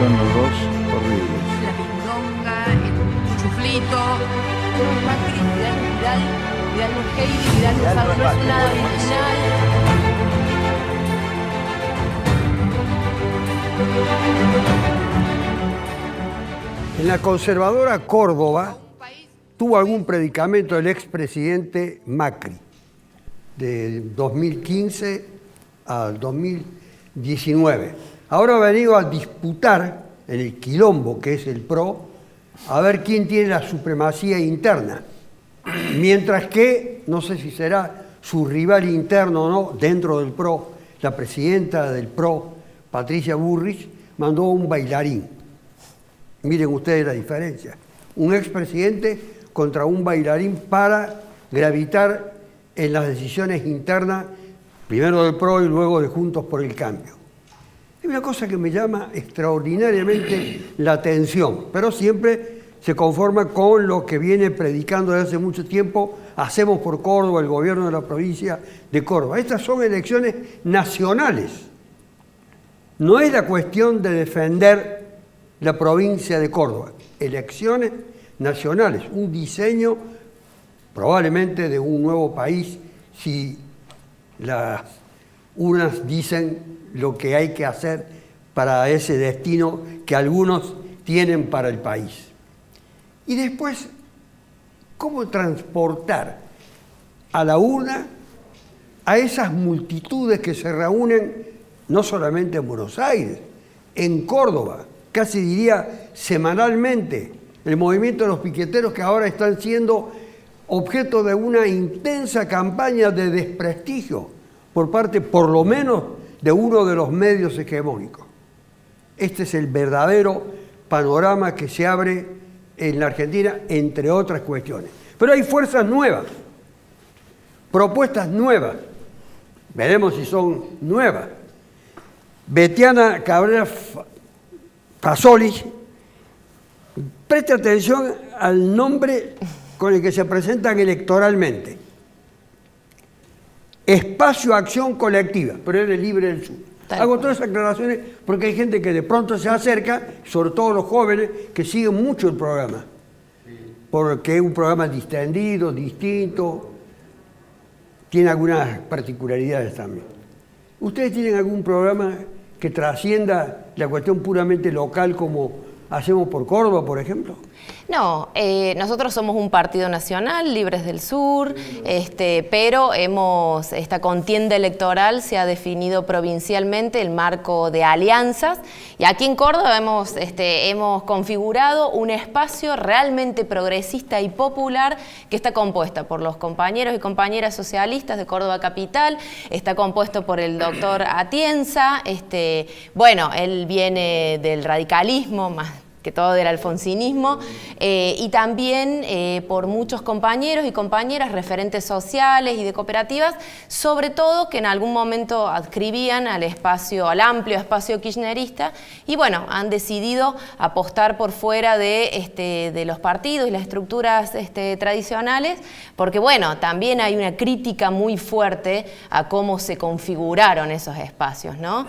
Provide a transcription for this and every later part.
son los dos horribles. La pindonga, el chuflito. Macri, Vidal no es Heidi, Vidal no es nada original. En la conservadora Córdoba tuvo algún predicamento el expresidente Macri, de 2015 al 2019. Ahora ha venido a disputar en el quilombo, que es el PRO, a ver quién tiene la supremacía interna. Mientras que, no sé si será su rival interno o no, dentro del PRO, la presidenta del PRO, Patricia Bullrich, mandó un bailarín. Miren ustedes la diferencia. Un expresidente contra un bailarín para gravitar en las decisiones internas, primero del PRO y luego de Juntos por el Cambio. Hay una cosa que me llama extraordinariamente la atención, pero siempre se conforma con lo que viene predicando desde hace mucho tiempo, Hacemos por Córdoba, el gobierno de la provincia de Córdoba. Estas son elecciones nacionales. No es la cuestión de defender la provincia de Córdoba. Elecciones nacionales, un diseño probablemente de un nuevo país, si las urnas dicen lo que hay que hacer para ese destino que algunos tienen para el país. Y después, ¿cómo transportar a la urna a esas multitudes que se reúnen no solamente en Buenos Aires, en Córdoba, casi diría semanalmente, el movimiento de los piqueteros que ahora están siendo objeto de una intensa campaña de desprestigio por parte, por lo menos, de uno de los medios hegemónicos? Este es el verdadero panorama que se abre en la Argentina, entre otras cuestiones. Pero hay fuerzas nuevas, propuestas nuevas. Veremos si son nuevas. Betiana Cabrera Fasoli, preste atención al nombre con el que se presentan electoralmente. Espacio Acción Colectiva, pero es el Libre del Sur. Hago todas esas aclaraciones porque hay gente que de pronto se acerca, sobre todo los jóvenes, que siguen mucho el programa. Porque es un programa distendido, distinto, tiene algunas particularidades también. ¿Ustedes tienen algún programa que trascienda la cuestión puramente local como Hacemos por Córdoba, por ejemplo? No, nosotros somos un partido nacional, Libres del Sur, pero esta contienda electoral se ha definido provincialmente el marco de alianzas, y aquí en Córdoba hemos configurado un espacio realmente progresista y popular que está compuesta por los compañeros y compañeras socialistas de Córdoba Capital, está compuesto por el doctor Atienza, bueno, él viene del radicalismo, más que todo del alfonsinismo, y también por muchos compañeros y compañeras, referentes sociales y de cooperativas, sobre todo que en algún momento adscribían al amplio espacio kirchnerista, y bueno, han decidido apostar por fuera de los partidos y las estructuras tradicionales, porque bueno, también hay una crítica muy fuerte a cómo se configuraron esos espacios, ¿no?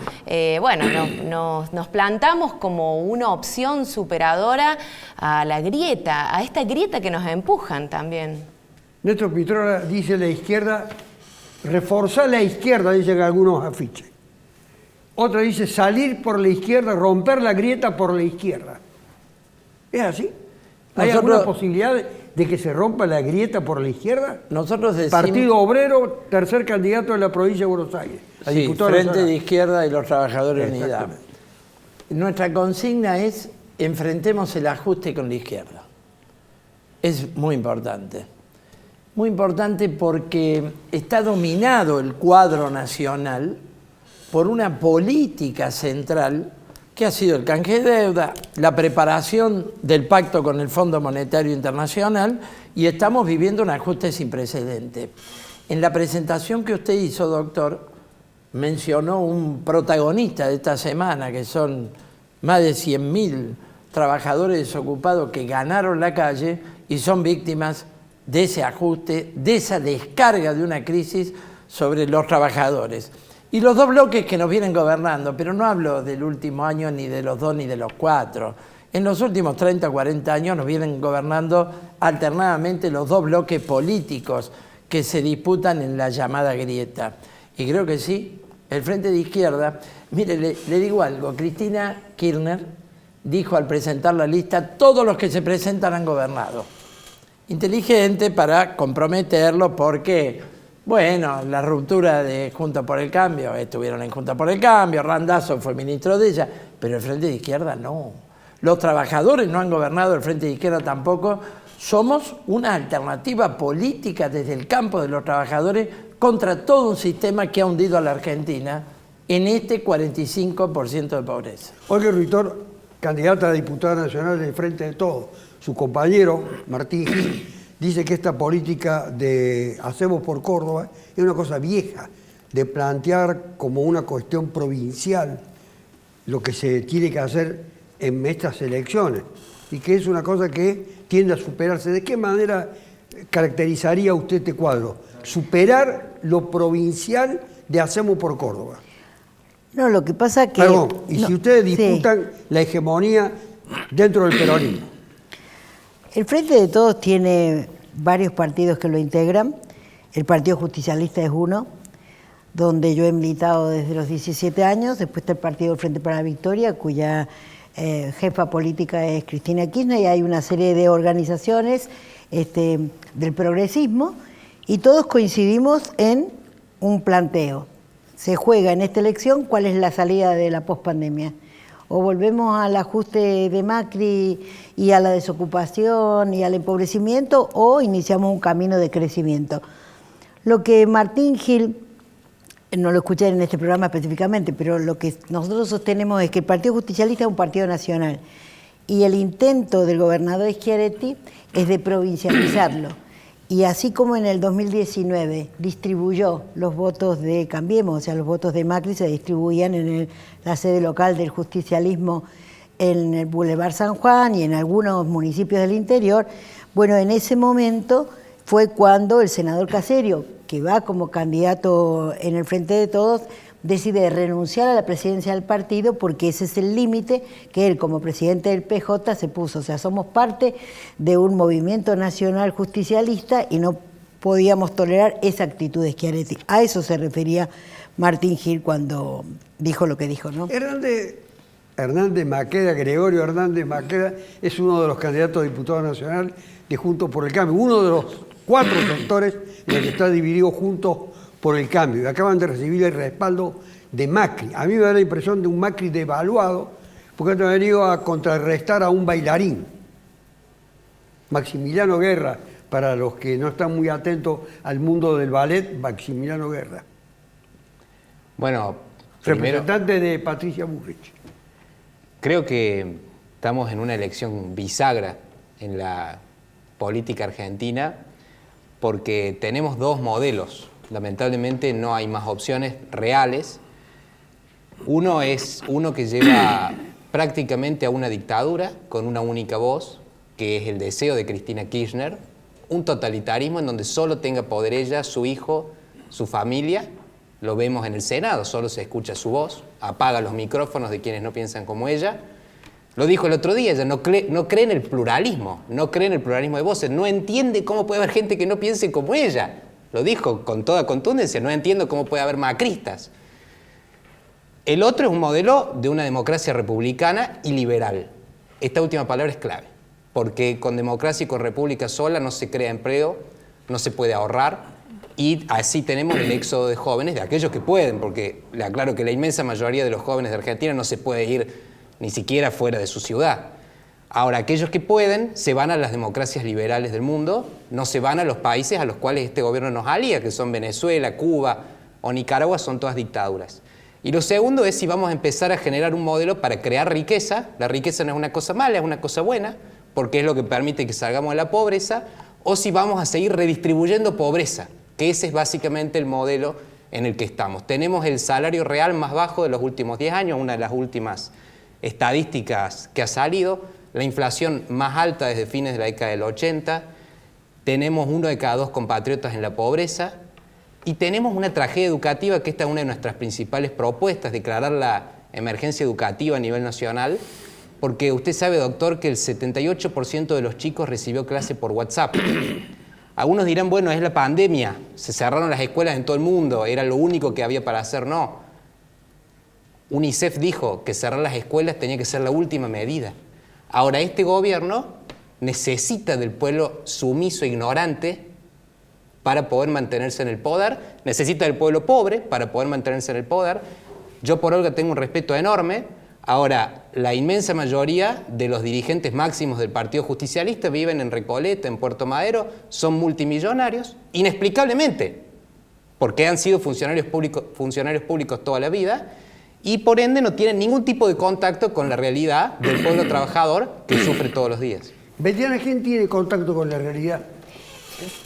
Bueno, nos plantamos como una opción superadora a la grieta, a esta grieta que nos empujan también. Néstor Pitrola dice la izquierda, reforzar la izquierda, dicen algunos afiches. Otro dice salir por la izquierda, romper la grieta por la izquierda. ¿Es así? ¿Hay alguna posibilidad de que se rompa la grieta por la izquierda? Nosotros decimos... Partido Obrero, tercer candidato de la provincia de Buenos Aires. Sí, Frente de Izquierda y los Trabajadores Unidos. Nuestra consigna es: enfrentemos el ajuste con la izquierda. Es muy importante. Muy importante porque está dominado el cuadro nacional por una política central que ha sido el canje de deuda, la preparación del pacto con el Fondo Monetario Internacional, y estamos viviendo un ajuste sin precedentes. En la presentación que usted hizo, doctor, mencionó un protagonista de esta semana, que son más de 100.000 trabajadores desocupados que ganaron la calle y son víctimas de ese ajuste, de esa descarga de una crisis sobre los trabajadores. Y los dos bloques que nos vienen gobernando, pero no hablo del último año, ni de los 2, ni de los 4. En los últimos 30 o 40 años nos vienen gobernando alternadamente los dos bloques políticos que se disputan en la llamada grieta. Y creo que sí, el Frente de Izquierda. Mire, le digo algo, Cristina Kirchner dijo al presentar la lista, todos los que se presentan han gobernado. Inteligente para comprometerlo porque... Bueno, la ruptura de Juntos por el Cambio, estuvieron en Juntos por el Cambio, Randazzo fue ministro de ella, pero el Frente de Izquierda no. Los trabajadores no han gobernado, el Frente de Izquierda tampoco. Somos una alternativa política desde el campo de los trabajadores contra todo un sistema que ha hundido a la Argentina en este 45% de pobreza. Olga Ruitor, candidata a diputada nacional del Frente de Todos, su compañero Martín Gil, dice que esta política de Hacemos por Córdoba es una cosa vieja, de plantear como una cuestión provincial lo que se tiene que hacer en estas elecciones y que es una cosa que tiende a superarse. ¿De qué manera caracterizaría usted este cuadro? Superar lo provincial de Hacemos por Córdoba. No, lo que pasa que... Perdón, y no, si ustedes disputan la hegemonía dentro del peronismo. El Frente de Todos tiene varios partidos que lo integran. El Partido Justicialista es uno, donde yo he militado desde los 17 años. Después está el Partido del Frente para la Victoria, cuya jefa política es Cristina Kirchner, y hay una serie de organizaciones del progresismo, y todos coincidimos en un planteo. Se juega en esta elección cuál es la salida de la pospandemia. O volvemos al ajuste de Macri y a la desocupación y al empobrecimiento, o iniciamos un camino de crecimiento. Lo que Martín Gil, no lo escuché en este programa específicamente, pero lo que nosotros sostenemos es que el Partido Justicialista es un partido nacional y el intento del gobernador Schiaretti es de provincializarlo. Y así como en el 2019 distribuyó los votos de Cambiemos, o sea, los votos de Macri se distribuían en la sede local del justicialismo en el Boulevard San Juan y en algunos municipios del interior, bueno, en ese momento fue cuando el senador Caserio, que va como candidato en el Frente de Todos, decide renunciar a la presidencia del partido porque ese es el límite que él como presidente del PJ se puso. O sea, somos parte de un movimiento nacional justicialista y no podíamos tolerar esa actitud de Schiaretti. A eso se refería Martín Gil cuando dijo lo que dijo, ¿no? Hernández Maqueda, Gregorio Hernández Maqueda, es uno de los candidatos a diputado nacional de Juntos por el Cambio, uno de los 4 sectores en el que está dividido Juntos por el Cambio, y acaban de recibir el respaldo de Macri. A mí me da la impresión de un Macri devaluado, porque ha venido a contrarrestar a un bailarín, Maximiliano Guerra, para los que no están muy atentos al mundo del ballet, Maximiliano Guerra. Bueno, representante de Patricia Bullrich. Creo que estamos en una elección bisagra en la política argentina porque tenemos 2 modelos. Lamentablemente no hay más opciones reales. Uno es uno que lleva prácticamente a una dictadura con una única voz, que es el deseo de Cristina Kirchner, un totalitarismo en donde solo tenga poder ella, su hijo, su familia. Lo vemos en el Senado, solo se escucha su voz, apaga los micrófonos de quienes no piensan como ella. Lo dijo el otro día, ella no cree en el pluralismo, no cree en el pluralismo de voces, no entiende cómo puede haber gente que no piense como ella. Lo dijo con toda contundencia, no entiendo cómo puede haber macristas. El otro es un modelo de una democracia republicana y liberal. Esta última palabra es clave, porque con democracia y con república sola no se crea empleo, no se puede ahorrar, y así tenemos el éxodo de jóvenes, de aquellos que pueden, porque le aclaro que la inmensa mayoría de los jóvenes de Argentina no se puede ir ni siquiera fuera de su ciudad. Ahora, aquellos que pueden se van a las democracias liberales del mundo, no se van a los países a los cuales este gobierno nos alía, que son Venezuela, Cuba o Nicaragua, son todas dictaduras. Y lo segundo es si vamos a empezar a generar un modelo para crear riqueza. La riqueza no es una cosa mala, es una cosa buena, porque es lo que permite que salgamos de la pobreza, o si vamos a seguir redistribuyendo pobreza, que ese es básicamente el modelo en el que estamos. Tenemos el salario real más bajo de los últimos 10 años, una de las últimas estadísticas que ha salido, la inflación más alta desde fines de la década del 80, tenemos 1 de cada 2 compatriotas en la pobreza Y tenemos una tragedia educativa, que esta es una de nuestras principales propuestas, declarar la emergencia educativa a nivel nacional, porque usted sabe, doctor, que el 78% de los chicos recibió clase por WhatsApp. Algunos dirán, bueno, es la pandemia, se cerraron las escuelas en todo el mundo, era lo único que había para hacer. No. UNICEF dijo que cerrar las escuelas tenía que ser la última medida. Ahora, este gobierno necesita del pueblo sumiso e ignorante para poder mantenerse en el poder, necesita del pueblo pobre para poder mantenerse en el poder. Yo por Olga tengo un respeto enorme. Ahora, la inmensa mayoría de los dirigentes máximos del Partido Justicialista viven en Recoleta, en Puerto Madero, son multimillonarios, inexplicablemente, porque han sido funcionarios públicos toda la vida, y por ende no tienen ningún tipo de contacto con la realidad del pueblo trabajador que sufre todos los días. Betiana, ¿quién tiene contacto con la realidad?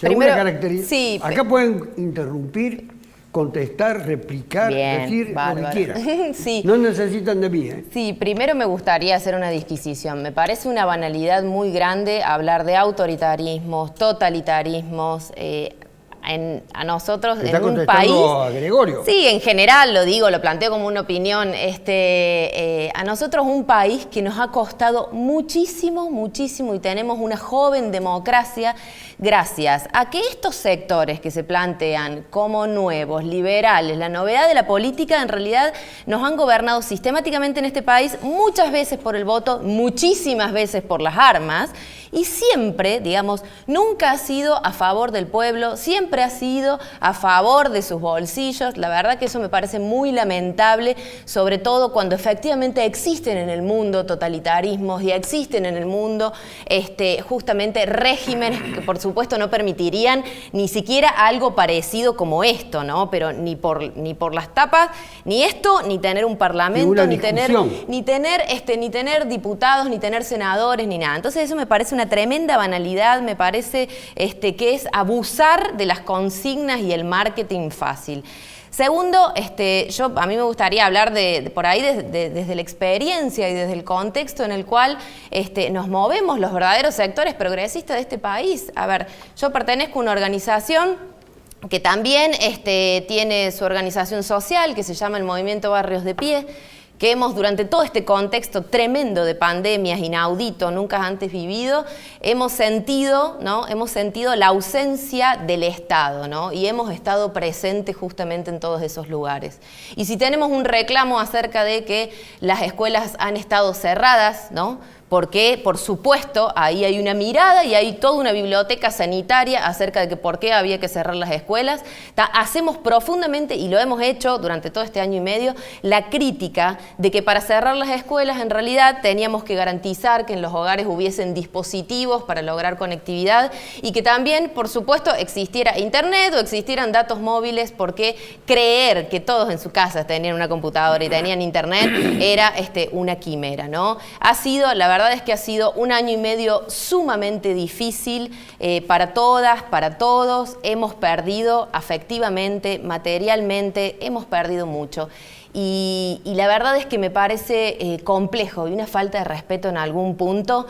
Primero, característica. sí, Acá pueden interrumpir, contestar, replicar, bien, decir bárbaro. lo que quieran. Sí. No necesitan de mí, ¿eh? Sí, primero me gustaría hacer una disquisición. Me parece una banalidad muy grande hablar de autoritarismos, totalitarismos. A nosotros Está en un país... contestando a Gregorio. Sí, en general lo digo, lo planteo como una opinión. A nosotros un país que nos ha costado muchísimo, muchísimo, y tenemos una joven democracia gracias a que estos sectores que se plantean como nuevos, liberales, la novedad de la política, en realidad nos han gobernado sistemáticamente en este país, muchas veces por el voto, muchísimas veces por las armas, y siempre, digamos, nunca ha sido a favor del pueblo, siempre ha sido a favor de sus bolsillos. La verdad que eso me parece muy lamentable, sobre todo cuando efectivamente existen en el mundo totalitarismos y existen en el mundo justamente regímenes que por supuesto no permitirían ni siquiera algo parecido como esto, ¿no? Pero ni por las tapas, ni esto, ni tener un parlamento, ni tener diputados, ni tener senadores, ni nada. Entonces eso me parece una tremenda banalidad, me parece que es abusar de las consignas y el marketing fácil. Segundo, a mí me gustaría hablar por ahí desde la experiencia y desde el contexto en el cual nos movemos los verdaderos sectores progresistas de este país. A ver, yo pertenezco a una organización que también tiene su organización social, que se llama el Movimiento Barrios de Pie, que hemos durante todo este contexto tremendo de pandemias, inaudito, nunca antes vivido, hemos sentido la ausencia del Estado, ¿no? Y hemos estado presentes justamente en todos esos lugares. Y si tenemos un reclamo acerca de que las escuelas han estado cerradas, ¿no? Porque, por supuesto, ahí hay una mirada y hay toda una biblioteca sanitaria acerca de que por qué había que cerrar las escuelas. Hacemos profundamente, y lo hemos hecho durante todo este año y medio, la crítica de que para cerrar las escuelas en realidad teníamos que garantizar que en los hogares hubiesen dispositivos para lograr conectividad y que también, por supuesto, existiera internet o existieran datos móviles, porque creer que todos en su casa tenían una computadora y tenían internet era una quimera, ¿no? La verdad es que ha sido un año y medio sumamente difícil para todas, para todos. Hemos perdido afectivamente, materialmente, hemos perdido mucho. Y la verdad es que me parece complejo y una falta de respeto en algún punto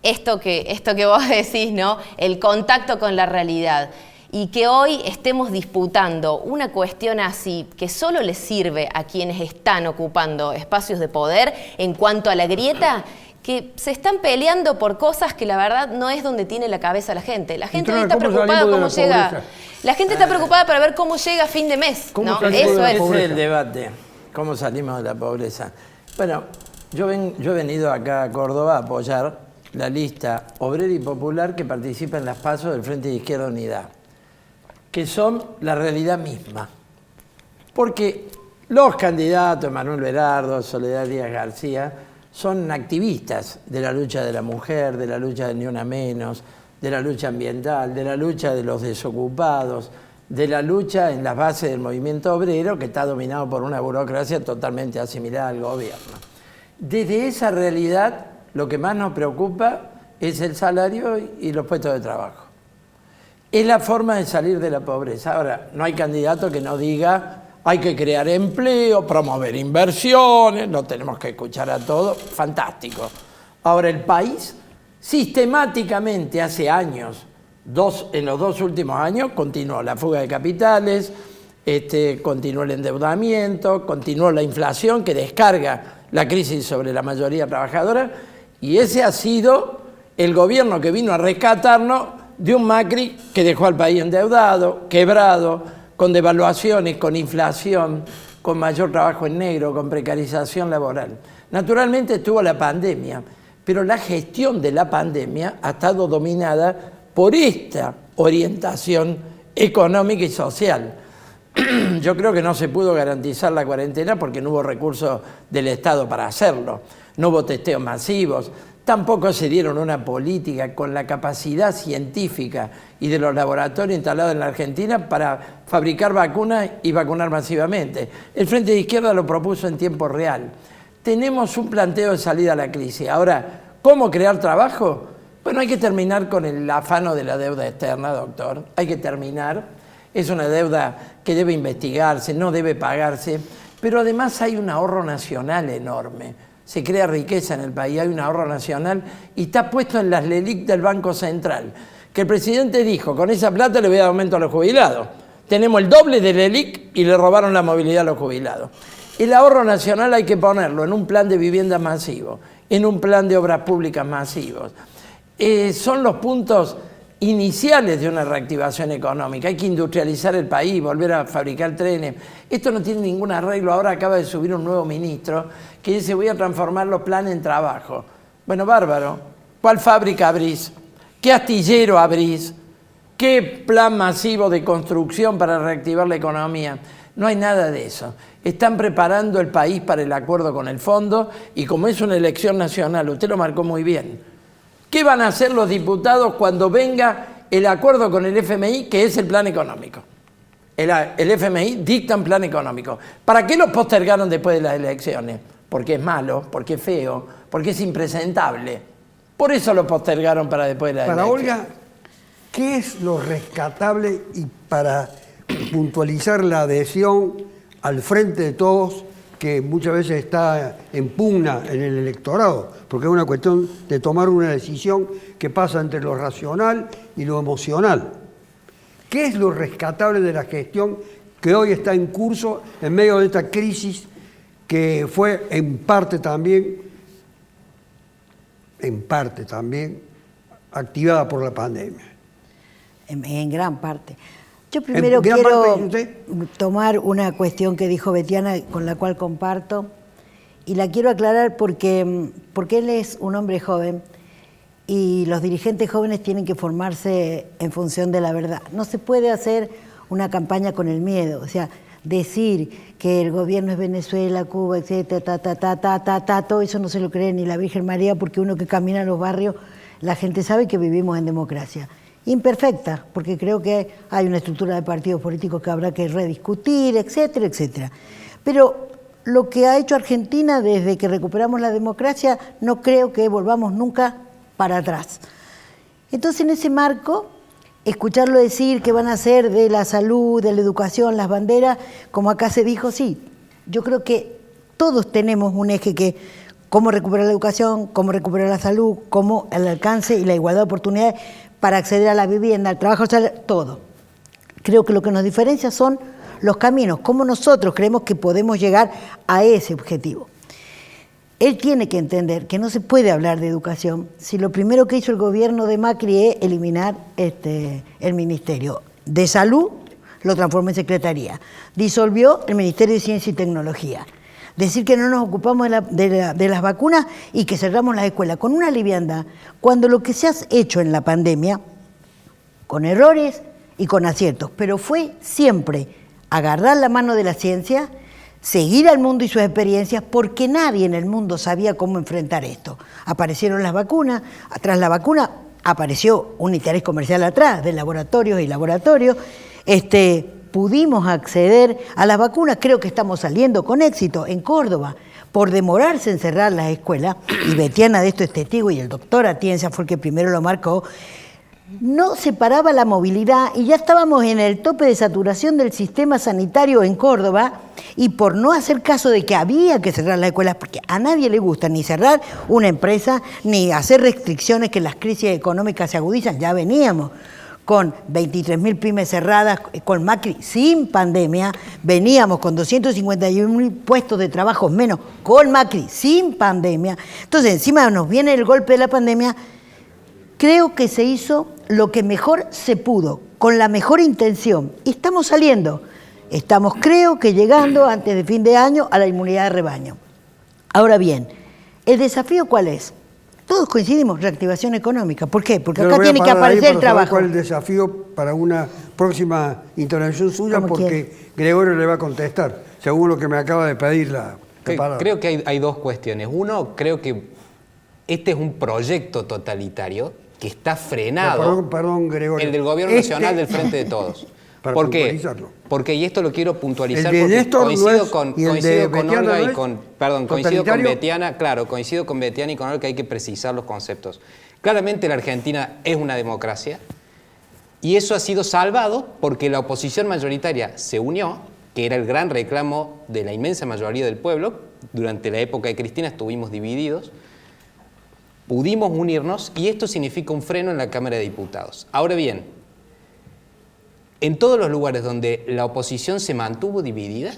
esto que vos decís, ¿no? El contacto con la realidad. Y que hoy estemos disputando una cuestión así, que solo les sirve a quienes están ocupando espacios de poder en cuanto a la grieta, que se están peleando por cosas que la verdad no es donde tiene la cabeza la gente. La gente hoy está preocupada cómo llega. La gente está preocupada para ver cómo llega a fin de mes, ¿no? Eso es el debate. ¿Cómo salimos de la pobreza? Bueno, yo he venido acá a Córdoba a apoyar la lista obrera y popular que participa en las PASO del Frente de Izquierda Unidad, que son la realidad misma. Porque los candidatos, Manuel Berardo, Soledad Díaz García, son activistas de la lucha de la mujer, de la lucha de Ni Una Menos, de la lucha ambiental, de la lucha de los desocupados, de la lucha en las bases del movimiento obrero, que está dominado por una burocracia totalmente asimilada al gobierno. Desde esa realidad, lo que más nos preocupa es el salario y los puestos de trabajo. Es la forma de salir de la pobreza. Ahora, no hay candidato que no diga hay que crear empleo, promover inversiones, no tenemos que escuchar a todo, fantástico. Ahora, el país sistemáticamente hace años, en los 2 últimos años, continuó la fuga de capitales, continuó el endeudamiento, continuó la inflación que descarga la crisis sobre la mayoría trabajadora, y ese ha sido el gobierno que vino a rescatarnos de un Macri que dejó al país endeudado, quebrado, con devaluaciones, con inflación, con mayor trabajo en negro, con precarización laboral. Naturalmente estuvo la pandemia, pero la gestión de la pandemia ha estado dominada por esta orientación económica y social. Yo creo que no se pudo garantizar la cuarentena porque no hubo recursos del Estado para hacerlo, no hubo testeos masivos, tampoco se dieron una política con la capacidad científica y de los laboratorios instalados en la Argentina para fabricar vacunas y vacunar masivamente. El Frente de Izquierda lo propuso en tiempo real. Tenemos un planteo de salida a la crisis. Ahora, ¿cómo crear trabajo? Bueno, hay que terminar con el afano de la deuda externa, doctor. Hay que terminar. Es una deuda que debe investigarse, no debe pagarse, pero además hay un ahorro nacional enorme. Se crea riqueza en el país, hay un ahorro nacional y está puesto en las LELIQ del Banco Central, que el presidente dijo, con esa plata le voy a dar aumento a los jubilados. Tenemos el doble de LELIQ y le robaron la movilidad a los jubilados. El ahorro nacional hay que ponerlo en un plan de vivienda masivo, en un plan de obras públicas masivos. Son los puntos iniciales de una reactivación económica. Hay que industrializar el país, volver a fabricar trenes. Esto no tiene ningún arreglo. Ahora acaba de subir un nuevo ministro que dice voy a transformar los planes en trabajo. Bueno, bárbaro. ¿Cuál fábrica abrís? ¿Qué astillero abrís? ¿Qué plan masivo de construcción para reactivar la economía? No hay nada de eso. Están preparando el país para el acuerdo con el fondo y como es una elección nacional, usted lo marcó muy bien. ¿Qué van a hacer los diputados cuando venga el acuerdo con el FMI, que es el plan económico? El FMI dicta un plan económico. ¿Para qué lo postergaron después de las elecciones? Porque es malo, porque es feo, porque es impresentable. Por eso lo postergaron para después de las elecciones. Para Olga, ¿qué es lo rescatable y para puntualizar la adhesión al Frente de Todos, que muchas veces está en pugna en el electorado, porque es una cuestión de tomar una decisión que pasa entre lo racional y lo emocional? ¿Qué es lo rescatable de la gestión que hoy está en curso en medio de esta crisis que fue en parte también activada por la pandemia? En gran parte. Yo primero quiero tomar una cuestión que dijo Betiana, con la cual comparto, y la quiero aclarar porque él es un hombre joven y los dirigentes jóvenes tienen que formarse en función de la verdad. No se puede hacer una campaña con el miedo, o sea, decir que el gobierno es Venezuela, Cuba, etcétera, todo eso no se lo cree ni la Virgen María, porque uno que camina en los barrios, la gente sabe que vivimos en democracia. Imperfecta, porque creo que hay una estructura de partidos políticos que habrá que rediscutir, etcétera, etcétera. Pero lo que ha hecho Argentina desde que recuperamos la democracia, no creo que volvamos nunca para atrás. Entonces, en ese marco, escucharlo decir que van a hacer de la salud, de la educación, las banderas, como acá se dijo, sí, yo creo que todos tenemos un eje que cómo recuperar la educación, cómo recuperar la salud, cómo el alcance y la igualdad de oportunidades para acceder a la vivienda, al trabajo, todo. Creo que lo que nos diferencia son los caminos, cómo nosotros creemos que podemos llegar a ese objetivo. Él tiene que entender que no se puede hablar de educación si lo primero que hizo el gobierno de Macri es eliminar el Ministerio de Salud, lo transformó en Secretaría, disolvió el Ministerio de Ciencia y Tecnología, decir que no nos ocupamos de las vacunas y que cerramos las escuelas con una liviandad, cuando lo que se ha hecho en la pandemia, con errores y con aciertos, pero fue siempre agarrar la mano de la ciencia, seguir al mundo y sus experiencias, porque nadie en el mundo sabía cómo enfrentar esto. Aparecieron las vacunas, tras la vacuna apareció un interés comercial atrás, de laboratorios y laboratorios, pudimos acceder a las vacunas, creo que estamos saliendo con éxito en Córdoba, por demorarse en cerrar las escuelas, y Betiana de esto es testigo, y el doctor Atienza fue el que primero lo marcó, no se paraba la movilidad y ya estábamos en el tope de saturación del sistema sanitario en Córdoba, y por no hacer caso de que había que cerrar las escuelas, porque a nadie le gusta ni cerrar una empresa, ni hacer restricciones que las crisis económicas se agudizan, ya veníamos con 23.000 pymes cerradas, con Macri sin pandemia, veníamos con 251.000 puestos de trabajo menos, con Macri sin pandemia. Entonces, encima nos viene el golpe de la pandemia. Creo que se hizo lo que mejor se pudo, con la mejor intención. Y estamos saliendo. Estamos, creo que llegando antes de fin de año a la inmunidad de rebaño. Ahora bien, ¿el desafío cuál es? Todos coincidimos, reactivación económica. ¿Por qué? Porque acá tiene que aparecer el trabajo. ¿Cuál es el desafío para una próxima intervención suya? Porque Gregorio le va a contestar, según lo que me acaba de pedir la palabra. Creo que hay dos cuestiones. Uno, creo que este es un proyecto totalitario que está frenado. Perdón, Gregorio. El del Gobierno Nacional del Frente de Todos. Para ¿Por qué? puntualizarlo. Porque, y esto lo quiero puntualizar, el de porque Néstor coincido con Betiana Olga no y con... Perdón, coincido con totalitario. Betiana, claro, coincido con Betiana y con Olga que hay que precisar los conceptos. Claramente la Argentina es una democracia y eso ha sido salvado porque la oposición mayoritaria se unió, que era el gran reclamo de la inmensa mayoría del pueblo. Durante la época de Cristina estuvimos divididos, pudimos unirnos y esto significa un freno en la Cámara de Diputados. Ahora bien, en todos los lugares donde la oposición se mantuvo dividida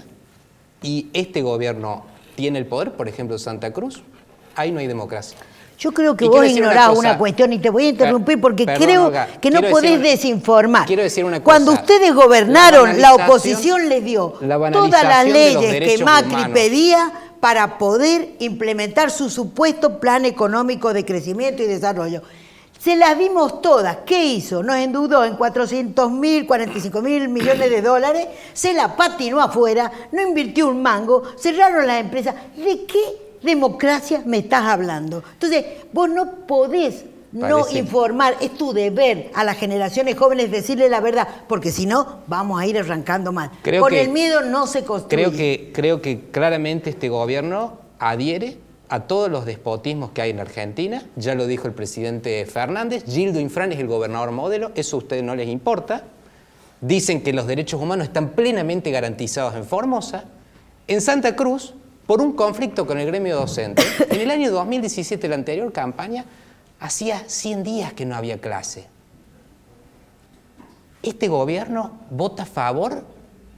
y este gobierno tiene el poder, por ejemplo Santa Cruz, ahí no hay democracia. Yo creo que Y vos quiero decir ignorás una cosa. una cuestión y te voy a interrumpir porque Perdón, creo Olga, que no quiero podés decir desinformar. quiero decir una cosa. Cuando ustedes gobernaron, la banalización- oposición les dio la todas las banalización de los leyes que derechos Macri humanos. pedía para poder implementar su supuesto plan económico de crecimiento y desarrollo. Se las dimos todas. ¿Qué hizo? Nos endeudó en 400.000, 45.000 millones de dólares, se la patinó afuera, no invirtió un mango, cerraron las empresas. ¿De qué democracia me estás hablando? Entonces, vos no podés no Parece- informar, es tu deber a las generaciones jóvenes decirle la verdad, porque si no, vamos a ir arrancando mal. Creo Con que- el miedo no se construye. Creo que claramente este gobierno adhiere a todos los despotismos que hay en Argentina. Ya lo dijo el presidente Fernández. Gildo Infran es el gobernador modelo. Eso a ustedes no les importa. Dicen que los derechos humanos están plenamente garantizados en Formosa. En Santa Cruz, por un conflicto con el gremio docente, en el año 2017, la anterior campaña, hacía 100 días que no había clase. Este gobierno vota a favor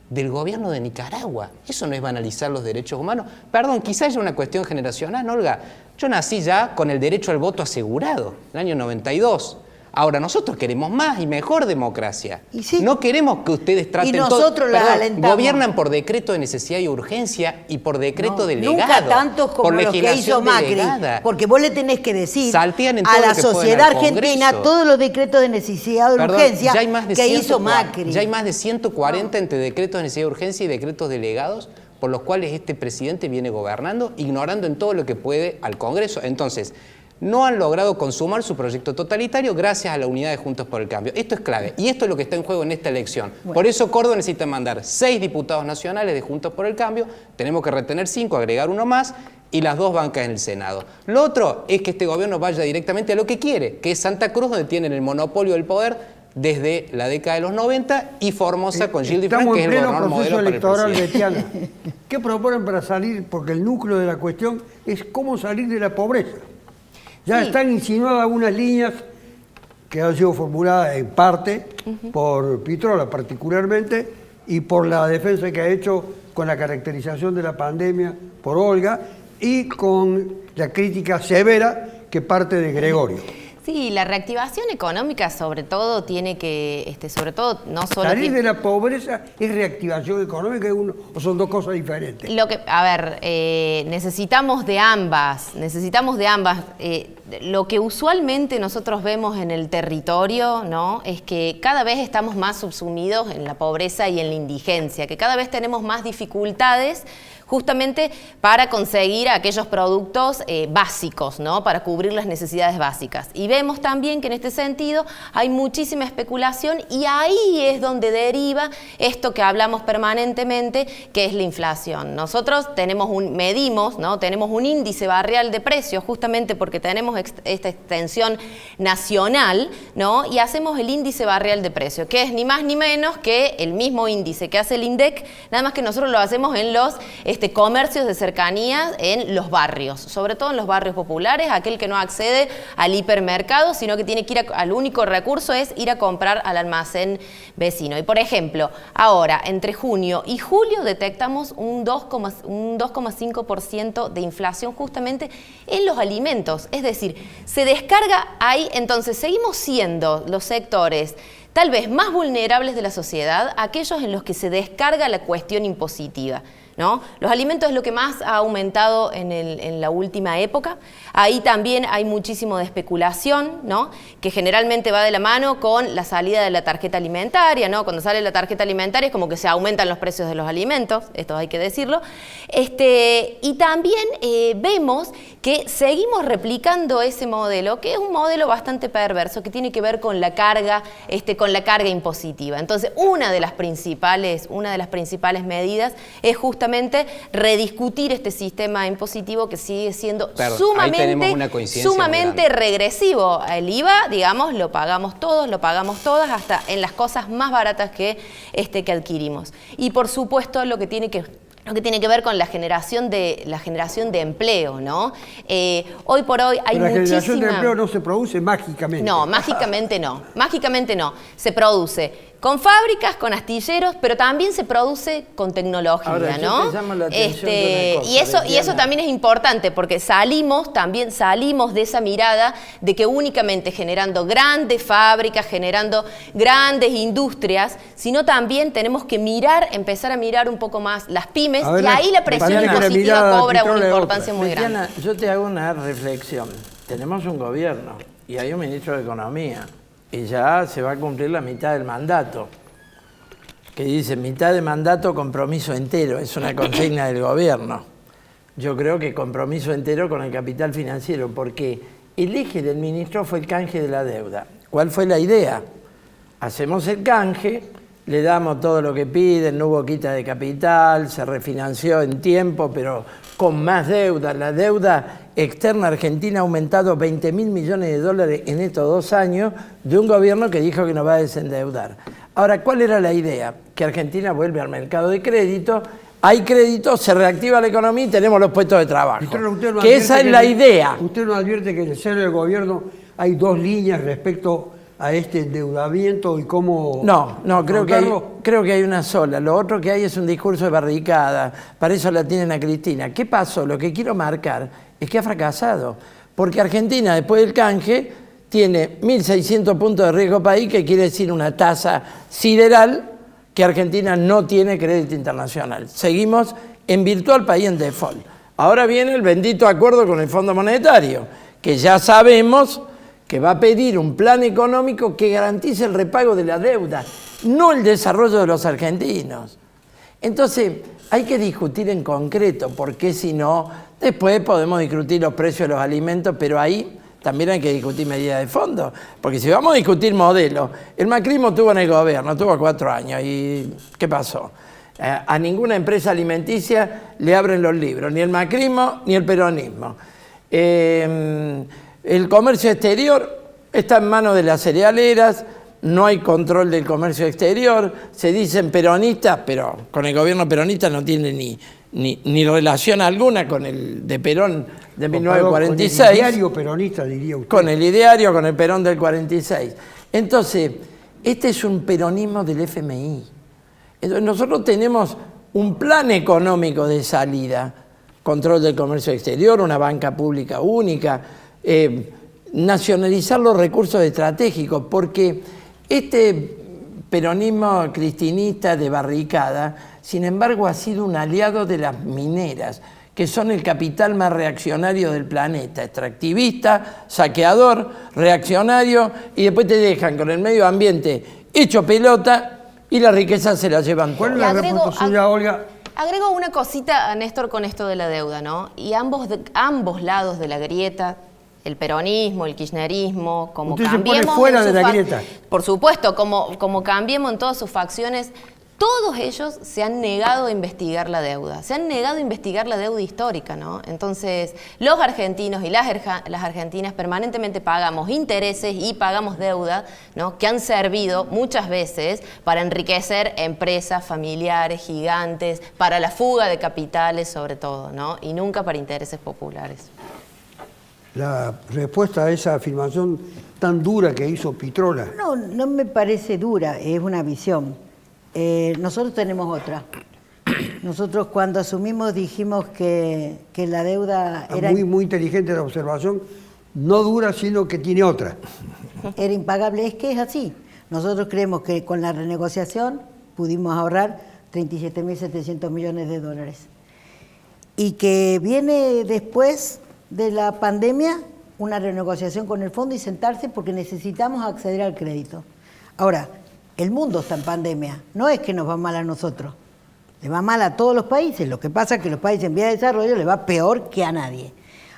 del gobierno de Nicaragua. Eso no es banalizar los derechos humanos. Perdón, quizás haya una cuestión generacional, Olga. Yo nací ya con el derecho al voto asegurado, en el año 92. Ahora, nosotros queremos más y mejor democracia. Y sí. No queremos que ustedes traten Y nosotros la alentamos. Gobiernan por decreto de necesidad y urgencia y por decreto delegado. Nunca tantos como por los que hizo legislación Macri, delegada. porque vos le tenés que decir Saltean en a todo la lo que pueden sociedad al argentina Congreso. todos los decretos de necesidad o de Perdón, urgencia ya hay más de que 140 hizo Macri. Ya hay más de 140 entre decretos de necesidad de urgencia y decretos delegados por los cuales este presidente viene gobernando, ignorando en todo lo que puede al Congreso. Entonces, no han logrado consumar su proyecto totalitario gracias a la unidad de Juntos por el Cambio. Esto es clave y esto es lo que está en juego en esta elección. Bueno. Por eso Córdoba necesita mandar 6 diputados nacionales de Juntos por el Cambio, tenemos que retener 5, agregar uno más y las 2 bancas en el Senado. Lo otro es que este gobierno vaya directamente a lo que quiere, que es Santa Cruz, donde tienen el monopolio del poder desde la década de los 90 y Formosa con Gildo Infran, Estamos que es en el pleno gobernador modelo proceso para el electoral, presidente. Betiana. ¿Qué proponen para salir? Porque el núcleo de la cuestión es cómo salir de la pobreza. Ya Sí. están insinuadas algunas líneas que han sido formuladas en parte por Pitrola particularmente y por la defensa que ha hecho con la caracterización de la pandemia por Olga y con la crítica severa que parte de Gregorio. Sí, la reactivación económica sobre todo tiene que, sobre todo no solo... Salir de la pobreza es reactivación económica o son dos cosas diferentes. A ver, necesitamos de ambas. Lo que usualmente nosotros vemos en el territorio, ¿no?, es que cada vez estamos más subsumidos en la pobreza y en la indigencia, que cada vez tenemos más dificultades justamente para conseguir aquellos productos básicos, ¿no?, para cubrir las necesidades básicas. Y vemos también que en este sentido hay muchísima especulación y ahí es donde deriva esto que hablamos permanentemente, que es la inflación. Nosotros medimos, ¿no?, tenemos un índice barrial de precios justamente porque tenemos esta extensión nacional, ¿no?, y hacemos el índice barrial de precios, que es ni más ni menos que el mismo índice que hace el INDEC, nada más que nosotros lo hacemos en los comercios de cercanía en los barrios, sobre todo en los barrios populares, aquel que no accede al hipermercado, sino que tiene que ir al único recurso es ir a comprar al almacén vecino. Y por ejemplo, ahora, entre junio y julio detectamos un 2,5% de inflación justamente en los alimentos, es decir, se descarga ahí, entonces seguimos siendo los sectores tal vez más vulnerables de la sociedad, aquellos en los que se descarga la cuestión impositiva, ¿no? Los alimentos es lo que más ha aumentado en la última época. Ahí también hay muchísimo de especulación, ¿no? Que generalmente va de la mano con la salida de la tarjeta alimentaria, ¿no? Cuando sale la tarjeta alimentaria es como que se aumentan los precios de los alimentos, esto hay que decirlo. Y también vemos que seguimos replicando ese modelo, que es un modelo bastante perverso, que tiene que ver con la carga impositiva. Entonces, una de las principales medidas es justamente rediscutir este sistema impositivo que sigue siendo sumamente regresivo. El IVA, digamos, lo pagamos todos, lo pagamos todas, hasta en las cosas más baratas que adquirimos. Y por supuesto lo que tiene que ver con la generación de empleo, ¿no? Hoy por hoy hay muchísima... La generación de empleo no se produce mágicamente. No, mágicamente no. Se produce con fábricas, con astilleros, pero también se produce con tecnología, ahora, ¿no? te llamo la atención de una cosa, y eso también es importante, porque salimos de esa mirada de que únicamente generando grandes fábricas, generando grandes industrias, sino también tenemos que empezar a mirar un poco más las pymes, y ahí la presión impositiva cobra una importancia muy grande. Betiana, yo te hago una reflexión. Tenemos un gobierno y hay un ministro de Economía. Y ya se va a cumplir la mitad del mandato, que dice mitad de mandato, compromiso entero, es una consigna del gobierno. Yo creo que compromiso entero con el capital financiero, porque el eje del ministro fue el canje de la deuda. ¿Cuál fue la idea? Hacemos el canje, le damos todo lo que piden, no hubo quita de capital, se refinanció en tiempo, pero con más deuda. La deuda externa argentina ha aumentado 20.000 millones de dólares en estos 2 años de un gobierno que dijo que nos va a desendeudar. Ahora, ¿cuál era la idea? Que Argentina vuelve al mercado de crédito, hay crédito, se reactiva la economía y tenemos los puestos de trabajo. Que esa es la idea. ¿Usted no advierte que en el seno del gobierno hay 2 líneas respecto a este endeudamiento y cómo... No, creo que hay una sola. Lo otro que hay es un discurso de barricada. Para eso la tienen a Cristina. ¿Qué pasó? Lo que quiero marcar es que ha fracasado. Porque Argentina, después del canje, tiene 1.600 puntos de riesgo país, que quiere decir una tasa sideral, que Argentina no tiene crédito internacional. Seguimos en virtual país en default. Ahora viene el bendito acuerdo con el Fondo Monetario, que ya sabemos que va a pedir un plan económico que garantice el repago de la deuda, no el desarrollo de los argentinos. Entonces, hay que discutir en concreto, porque si no, después podemos discutir los precios de los alimentos, pero ahí también hay que discutir medidas de fondo, porque si vamos a discutir modelos, el macrismo estuvo en el gobierno, estuvo 4 años, ¿y qué pasó? A ninguna empresa alimenticia le abren los libros, ni el macrismo ni el peronismo. El comercio exterior está en manos de las cerealeras, no hay control del comercio exterior, se dicen peronistas, pero con el gobierno peronista no tiene ni relación alguna con el de Perón de 1946. Con el ideario peronista, diría usted. Con el ideario, con el Perón del 46. Entonces, este es un peronismo del FMI. Entonces, nosotros tenemos un plan económico de salida, control del comercio exterior, una banca pública única, nacionalizar los recursos estratégicos, porque este peronismo cristinista de barricada, sin embargo, ha sido un aliado de las mineras, que son el capital más reaccionario del planeta, extractivista, saqueador, reaccionario, y después te dejan con el medio ambiente hecho pelota y la riqueza se la llevan. ¿Cuál es la respuesta suya, Olga? Agrego una cosita, Néstor, con esto de la deuda, ¿no? Y ambos lados de la grieta, el peronismo, el kirchnerismo, como usted cambiemos... se pone fuera de la grieta. Por supuesto, como cambiemos en todas sus facciones, Todos ellos se han negado a investigar la deuda, se han negado a investigar la deuda histórica, ¿no? Entonces, los argentinos y las argentinas permanentemente pagamos intereses y pagamos deuda, ¿no? Que han servido muchas veces para enriquecer empresas familiares, gigantes, para la fuga de capitales sobre todo, ¿no? Y nunca para intereses populares. La respuesta a esa afirmación tan dura que hizo Pitrola. No, no me parece dura, es una visión. Nosotros tenemos otra. Nosotros cuando asumimos dijimos que la deuda era... Muy inteligente la observación, no dura, sino que tiene otra. Era impagable, es que es así. Nosotros creemos que con la renegociación pudimos ahorrar 37.700 millones de dólares. Y que viene después de la pandemia una renegociación con el fondo y sentarse porque necesitamos acceder al crédito. Ahora, el mundo está en pandemia, no es que nos va mal a nosotros, le va mal a todos los países, lo que pasa es que los países en vía de desarrollo les va peor que a nadie.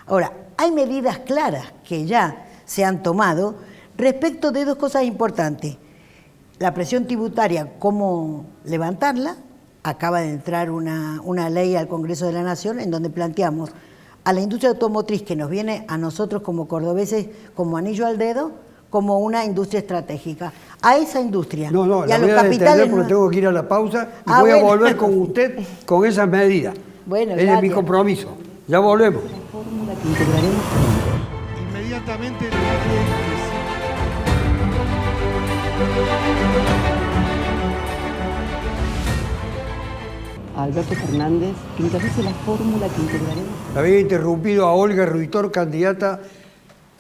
Ahora, hay medidas claras que ya se han tomado respecto de dos cosas importantes. La presión tributaria, cómo levantarla, acaba de entrar una ley al Congreso de la Nación en donde planteamos a la industria automotriz que nos viene a nosotros como cordobeses como anillo al dedo, como una industria estratégica. A esa industria No, y a la los voy a detener capitales porque tengo que ir a la pausa y voy bueno. a volver con usted con esas medidas. Bueno, Ese es mi gracias. compromiso. Ya volvemos. Inmediatamente Alberto Fernández, que encabece la fórmula que integraremos. Había interrumpido a Olga Ruitor, candidata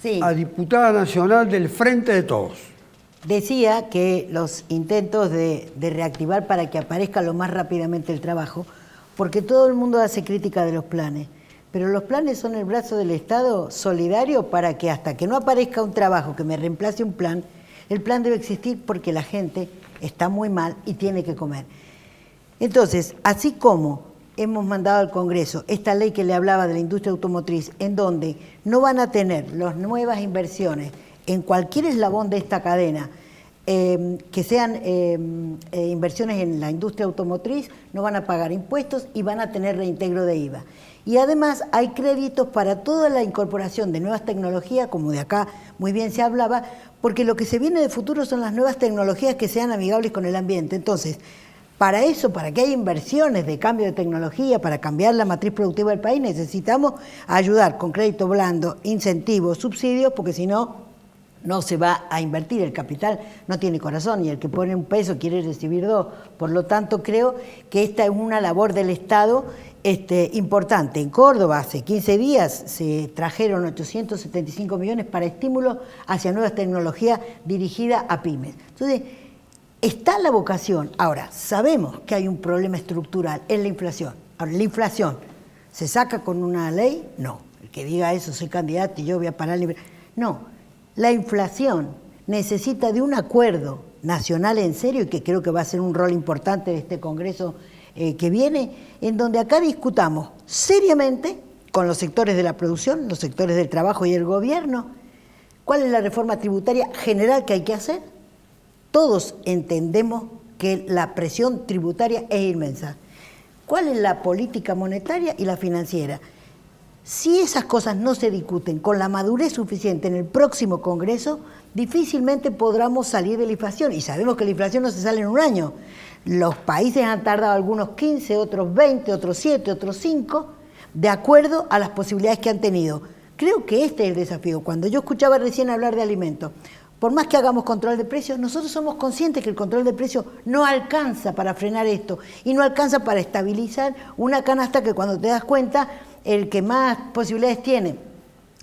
Sí. a diputada nacional del Frente de Todos. Decía que los intentos de reactivar para que aparezca lo más rápidamente el trabajo, porque todo el mundo hace crítica de los planes, pero los planes son el brazo del Estado solidario para que hasta que no aparezca un trabajo que me reemplace un plan, el plan debe existir porque la gente está muy mal y tiene que comer. Entonces, así como hemos mandado al Congreso esta ley que le hablaba de la industria automotriz, en donde no van a tener las nuevas inversiones en cualquier eslabón de esta cadena, que sean inversiones en la industria automotriz, no van a pagar impuestos y van a tener reintegro de IVA. Y además hay créditos para toda la incorporación de nuevas tecnologías, como de acá muy bien se hablaba, porque lo que se viene de futuro son las nuevas tecnologías que sean amigables con el ambiente. Entonces, para eso, para que haya inversiones de cambio de tecnología, para cambiar la matriz productiva del país, necesitamos ayudar con crédito blando, incentivos, subsidios, porque si no, no se va a invertir. El capital no tiene corazón y el que pone un peso quiere recibir dos. Por lo tanto, creo que esta es una labor del Estado importante. En Córdoba, hace 15 días, se trajeron 875 millones para estímulos hacia nuevas tecnologías dirigidas a pymes. Entonces, está la vocación. Ahora, sabemos que hay un problema estructural en la inflación. Ahora, la inflación, ¿se saca con una ley? No. El que diga eso, soy candidato y yo voy a parar libre. No. La inflación necesita de un acuerdo nacional en serio, y que creo que va a ser un rol importante de este Congreso que viene, en donde acá discutamos seriamente con los sectores de la producción, los sectores del trabajo y el gobierno, cuál es la reforma tributaria general que hay que hacer. Todos entendemos que la presión tributaria es inmensa. ¿Cuál es la política monetaria y la financiera? Si esas cosas no se discuten con la madurez suficiente en el próximo Congreso, difícilmente podremos salir de la inflación. Y sabemos que la inflación no se sale en un año. Los países han tardado algunos 15, otros 20, otros 7, otros 5, de acuerdo a las posibilidades que han tenido. Creo que este es el desafío. Cuando yo escuchaba recién hablar de alimentos, por más que hagamos control de precios, nosotros somos conscientes que el control de precios no alcanza para frenar esto y no alcanza para estabilizar una canasta que, cuando te das cuenta, el que más posibilidades tiene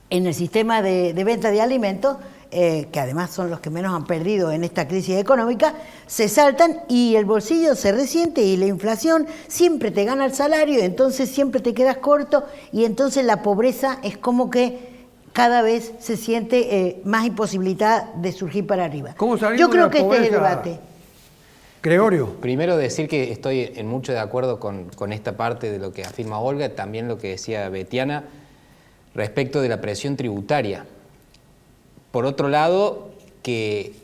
en el sistema de venta de alimentos, que además son los que menos han perdido en esta crisis económica, se saltan y el bolsillo se resiente y la inflación siempre te gana el salario, entonces siempre te quedas corto y entonces la pobreza es como que cada vez se siente más imposibilitada de surgir para arriba. ¿Cómo salimos Yo creo de la que este es el pobreza, debate. Gregorio? Primero decir que estoy en mucho de acuerdo con esta parte de lo que afirma Olga, también lo que decía Betiana respecto de la presión tributaria. Por otro lado, que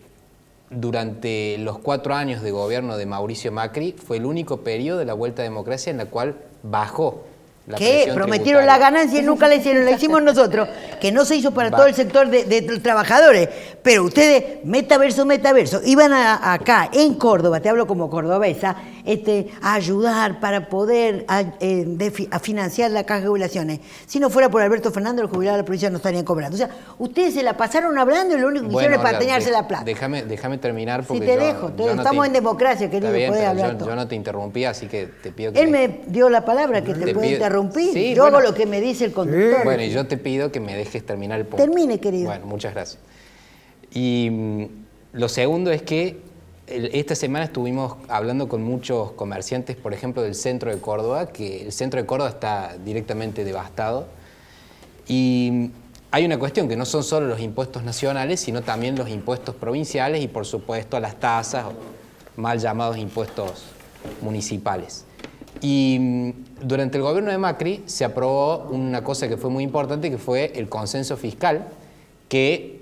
durante los 4 años de gobierno de Mauricio Macri fue el único periodo de la vuelta a la democracia en la cual bajó la presión prometieron tributaria. la ganancia y nunca la hicieron, la hicimos nosotros, que no se hizo para todo el sector de trabajadores, pero ustedes, metaverso, iban acá en Córdoba, te hablo como cordobesa, a ayudar para poder a financiar la caja de jubilaciones. Si no fuera por Alberto Fernández, los jubilados de la provincia no estarían cobrando. O sea, ustedes se la pasaron hablando y lo único que hicieron es pateñarse la plata. Déjame terminar porque si te dejo, estamos en democracia, querido, podés hablar todo. Yo no te interrumpí, así que te pido que... Él me dio la palabra que te puede interrumpir. Sí, yo hago lo que me dice el conductor. Bueno, y yo te pido que me dejes terminar el punto. Termine, querido. Bueno, muchas gracias. Y lo segundo es que esta semana estuvimos hablando con muchos comerciantes, por ejemplo, del centro de Córdoba, que el centro de Córdoba está directamente devastado. Y hay una cuestión que no son solo los impuestos nacionales, sino también los impuestos provinciales y, por supuesto, las tasas, mal llamados impuestos municipales. Y durante el gobierno de Macri se aprobó una cosa que fue muy importante, que fue el consenso fiscal, que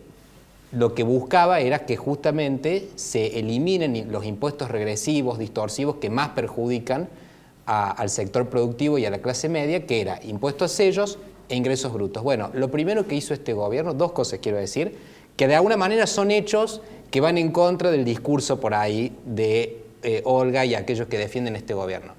lo que buscaba era que justamente se eliminen los impuestos regresivos, distorsivos, que más perjudican al sector productivo y a la clase media, que era impuestos a sellos e ingresos brutos. Bueno, lo primero que hizo este gobierno, 2 cosas quiero decir, que de alguna manera son hechos que van en contra del discurso por ahí de Olga y aquellos que defienden este gobierno.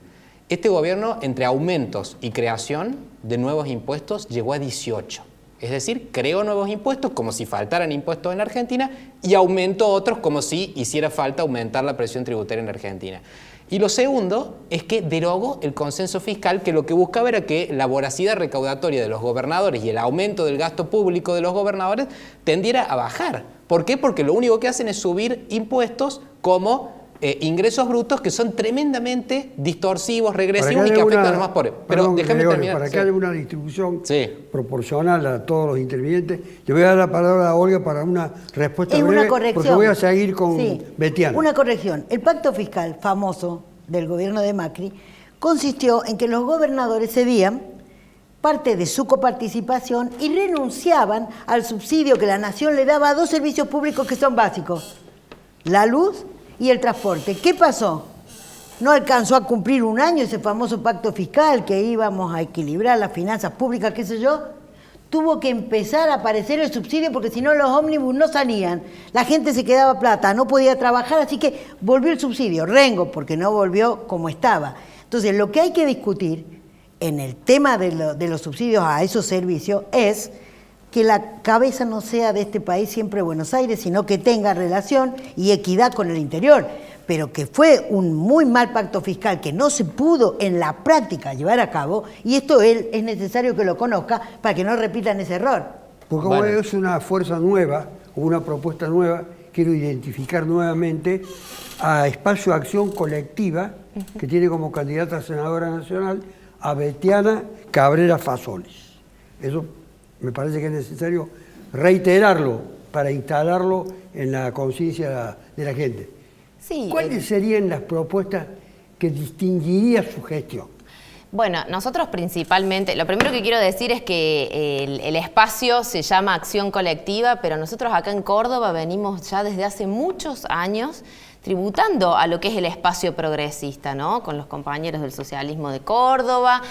Este gobierno, entre aumentos y creación de nuevos impuestos, llegó a 18. Es decir, creó nuevos impuestos como si faltaran impuestos en la Argentina y aumentó otros como si hiciera falta aumentar la presión tributaria en la Argentina. Y lo segundo es que derogó el consenso fiscal, que lo que buscaba era que la voracidad recaudatoria de los gobernadores y el aumento del gasto público de los gobernadores tendiera a bajar. ¿Por qué? Porque lo único que hacen es subir impuestos como ingresos brutos, que son tremendamente distorsivos, regresivos y que afectan a los más pobres. Pero déjame terminar. Para que haya una distribución proporcional a todos los intervinientes, le voy a dar la palabra a Olga para una respuesta breve, una corrección. Porque voy a seguir con Betiana. Una corrección. El pacto fiscal famoso del gobierno de Macri consistió en que los gobernadores cedían parte de su coparticipación y renunciaban al subsidio que la nación le daba a 2 servicios públicos que son básicos: la luz y el transporte. ¿Qué pasó? No alcanzó a cumplir 1 año ese famoso pacto fiscal, que íbamos a equilibrar las finanzas públicas, qué sé yo. Tuvo que empezar a aparecer el subsidio porque si no los ómnibus no salían. La gente se quedaba plata, no podía trabajar, así que volvió el subsidio. Rengo, porque no volvió como estaba. Entonces, lo que hay que discutir en el tema de los subsidios a esos servicios es que la cabeza no sea de este país siempre Buenos Aires, sino que tenga relación y equidad con el interior. Pero que fue un muy mal pacto fiscal que no se pudo en la práctica llevar a cabo, y esto él es necesario que lo conozca para que no repitan ese error. Porque como es una fuerza nueva, una propuesta nueva, quiero identificar nuevamente a Espacio de Acción Colectiva, que tiene como candidata a senadora nacional a Betiana Cabrera Fasoles. Eso me parece que es necesario reiterarlo para instalarlo en la conciencia de la gente. Sí, ¿Cuáles serían las propuestas que distinguiría su gestión? Bueno, nosotros principalmente, lo primero que quiero decir es que el espacio se llama Acción Colectiva, pero nosotros acá en Córdoba venimos ya desde hace muchos años tributando a lo que es el espacio progresista, ¿no? Con los compañeros del socialismo de Córdoba,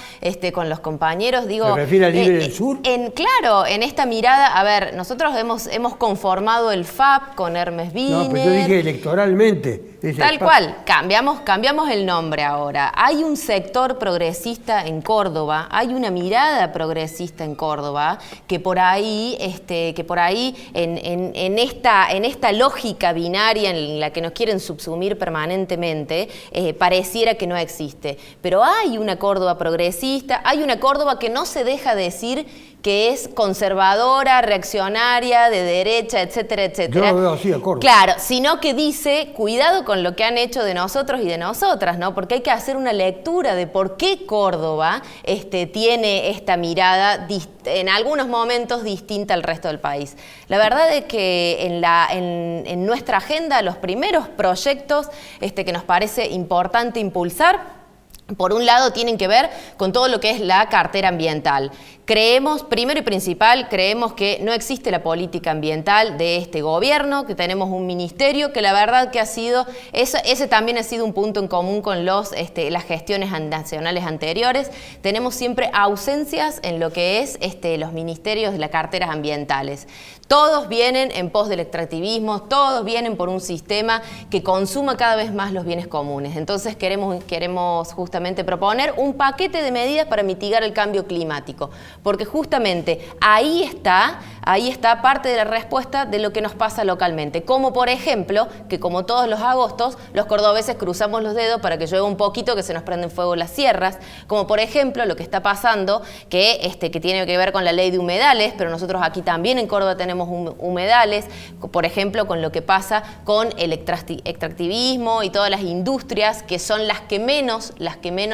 con los compañeros, digo... ¿Se refiere al Libre del Sur? Claro, en esta mirada, a ver, nosotros hemos conformado el FAP con Hermes Wiener. No, pero yo dije electoralmente. Tal cual, cambiamos el nombre ahora. Hay un sector progresista en Córdoba, hay una mirada progresista en Córdoba que por ahí, en esta lógica binaria en la que nos quieren subsumir permanentemente, pareciera que no existe. Pero hay una Córdoba progresista, hay una Córdoba que no se deja decir que es conservadora, reaccionaria, de derecha, etcétera, etcétera. Yo lo veo así a Córdoba. Claro, sino que dice, cuidado con lo que han hecho de nosotros y de nosotras, ¿no? Porque hay que hacer una lectura de por qué Córdoba tiene esta mirada en algunos momentos distinta al resto del país. La verdad es que en nuestra agenda los primeros proyectos que nos parece importante impulsar Por un lado, tienen que ver con todo lo que es la cartera ambiental. Creemos, primero y principal, creemos que no existe la política ambiental de este gobierno, que tenemos un ministerio que la verdad que ha sido, ese también ha sido un punto en común con las gestiones nacionales anteriores. Tenemos siempre ausencias en lo que es los ministerios de las carteras ambientales. Todos vienen en pos del extractivismo, todos vienen por un sistema que consuma cada vez más los bienes comunes. Entonces queremos justamente proponer un paquete de medidas para mitigar el cambio climático, porque justamente ahí está parte de la respuesta de lo que nos pasa localmente. Como por ejemplo, que como todos los agostos, los cordobeses cruzamos los dedos para que llueva un poquito, que se nos prenden fuego las sierras. Como por ejemplo, lo que está pasando, que tiene que ver con la ley de humedales, pero nosotros aquí también en Córdoba tenemos humedales, por ejemplo, con lo que pasa con el extractivismo y todas las industrias que son las que menos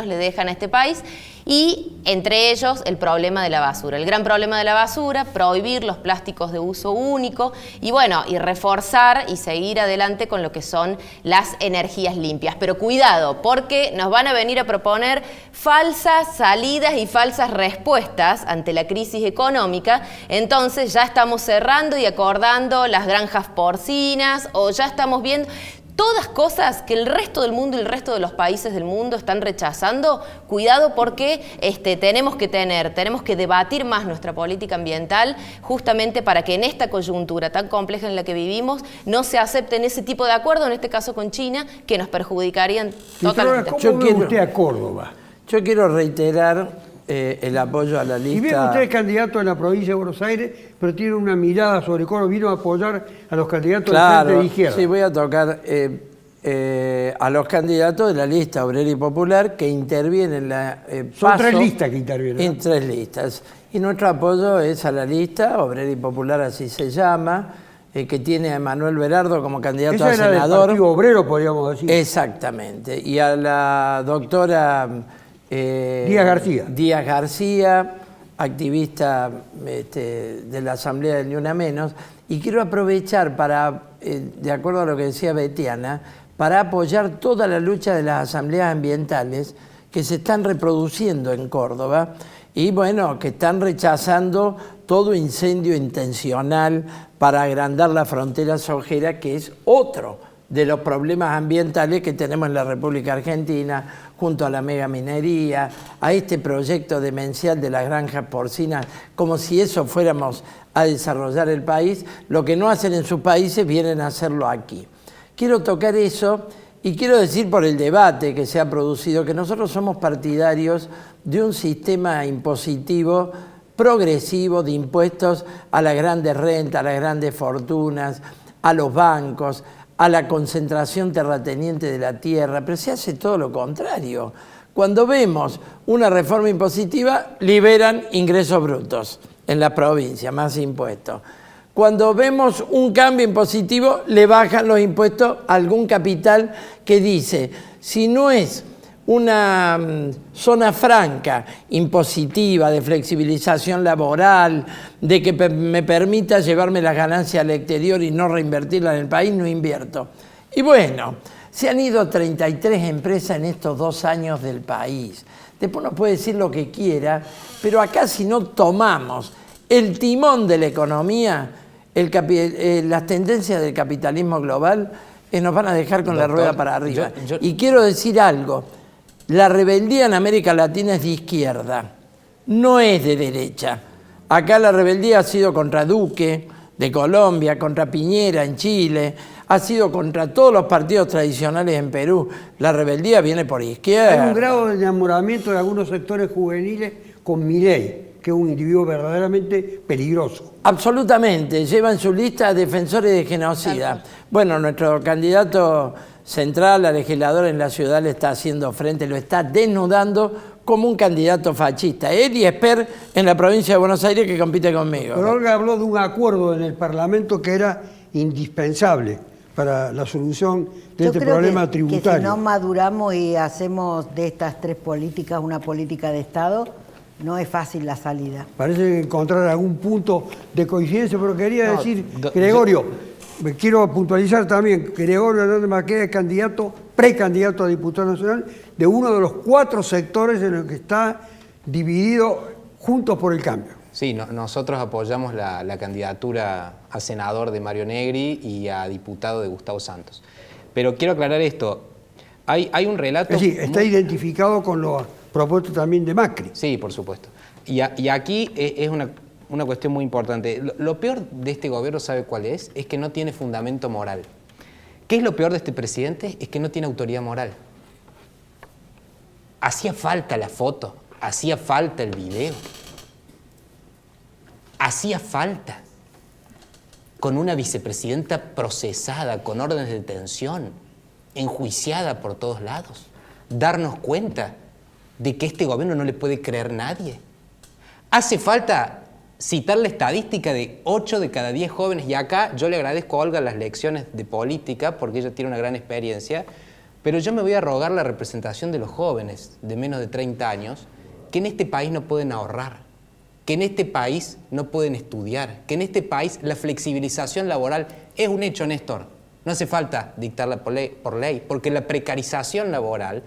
le dejan a este país, y entre ellos el problema de la basura. El gran problema de la basura, prohibir los plásticos de uso único y bueno, y reforzar y seguir adelante con lo que son las energías limpias. Pero cuidado, porque nos van a venir a proponer falsas salidas y falsas respuestas ante la crisis económica. Entonces ya estamos cerrando y acordando las granjas porcinas, o ya estamos viendo todas cosas que el resto del mundo y el resto de los países del mundo están rechazando. Cuidado, porque tenemos que debatir más nuestra política ambiental, justamente para que en esta coyuntura tan compleja en la que vivimos no se acepten ese tipo de acuerdos, en este caso con China, que nos perjudicarían totalmente. ¿Cómo ve usted a Córdoba? Yo quiero reiterar el apoyo a la lista. Y ve que usted es candidato en la provincia de Buenos Aires, pero tiene una mirada sobre Córdoba, vino a apoyar a los candidatos del Frente de Izquierda. Sí, voy a tocar a los candidatos de la lista Obrera y Popular que intervienen en la Son tres listas que intervienen. En tres listas. Y nuestro apoyo es a la lista Obrera y Popular, así se llama, que tiene a Manuel Berardo como candidato a senador. Del Partido Obrero, podríamos decir. Exactamente. Y a la doctora Díaz García, activista de la Asamblea del Ni Una Menos. Y quiero aprovechar para, de acuerdo a lo que decía Betiana, para apoyar toda la lucha de las asambleas ambientales que se están reproduciendo en Córdoba y bueno, que están rechazando todo incendio intencional para agrandar la frontera sojera, que es otro de los problemas ambientales que tenemos en la República Argentina, junto a la megaminería, a este proyecto demencial de las granjas porcinas, como si eso fuéramos a desarrollar el país. Lo que no hacen en sus países vienen a hacerlo aquí. Quiero tocar eso y quiero decir, por el debate que se ha producido, que nosotros somos partidarios de un sistema impositivo progresivo de impuestos a las grandes rentas, a las grandes fortunas, a los bancos, a la concentración terrateniente de la tierra, pero se hace todo lo contrario. Cuando vemos una reforma impositiva, liberan ingresos brutos en la provincia, más impuestos. Cuando vemos un cambio impositivo, le bajan los impuestos a algún capital que dice, si no es una zona franca, impositiva, de flexibilización laboral, de que me permita llevarme las ganancias al exterior y no reinvertirlas en el país, no invierto. Y bueno, se han ido 33 empresas en estos 2 años del país. Después nos puede decir lo que quiera, pero acá si no tomamos el timón de la economía, las tendencias del capitalismo global nos van a dejar con la rueda para arriba. Y quiero decir algo, la rebeldía en América Latina es de izquierda, no es de derecha. Acá la rebeldía ha sido contra Duque de Colombia, contra Piñera en Chile, ha sido contra todos los partidos tradicionales en Perú. La rebeldía viene por izquierda. Hay un grado de enamoramiento de algunos sectores juveniles con Milei, que es un individuo verdaderamente peligroso. Absolutamente, lleva en su lista a defensores de genocida. Bueno, nuestro candidato central a legislador en la ciudad le está haciendo frente, lo está desnudando como un candidato fascista. Él y Esper en la provincia de Buenos Aires, que compite conmigo. Pero Olga habló de un acuerdo en el Parlamento que era indispensable para la solución de este problema tributario. Que si no maduramos y hacemos de estas 3 políticas una política de Estado, no es fácil la salida. Parece encontrar algún punto de coincidencia, pero quería decir, Gregorio, Me quiero puntualizar también que Gregorio Hernández Maqueda es precandidato a diputado nacional de uno de los 4 sectores en los que está dividido Juntos por el Cambio. Sí, nosotros apoyamos la candidatura a senador de Mario Negri y a diputado de Gustavo Santos. Pero quiero aclarar esto. Hay un relato... Sí, está identificado con los propuestos también de Macri. Sí, por supuesto. Y aquí es una cuestión muy importante. Lo peor de este gobierno, ¿sabe cuál es? Es que no tiene fundamento moral. ¿Qué es lo peor de este presidente? Es que no tiene autoridad moral. Hacía falta la foto, hacía falta el video. Hacía falta, con una vicepresidenta procesada, con órdenes de detención, enjuiciada por todos lados, darnos cuenta de que este gobierno no le puede creer nadie. Hace falta citar la estadística de 8 de cada 10 jóvenes, y acá yo le agradezco a Olga las lecciones de política, porque ella tiene una gran experiencia, pero yo me voy a rogar la representación de los jóvenes de menos de 30 años, que en este país no pueden ahorrar, que en este país no pueden estudiar, que en este país la flexibilización laboral es un hecho, Néstor. No hace falta dictarla por ley, porque la precarización laboral,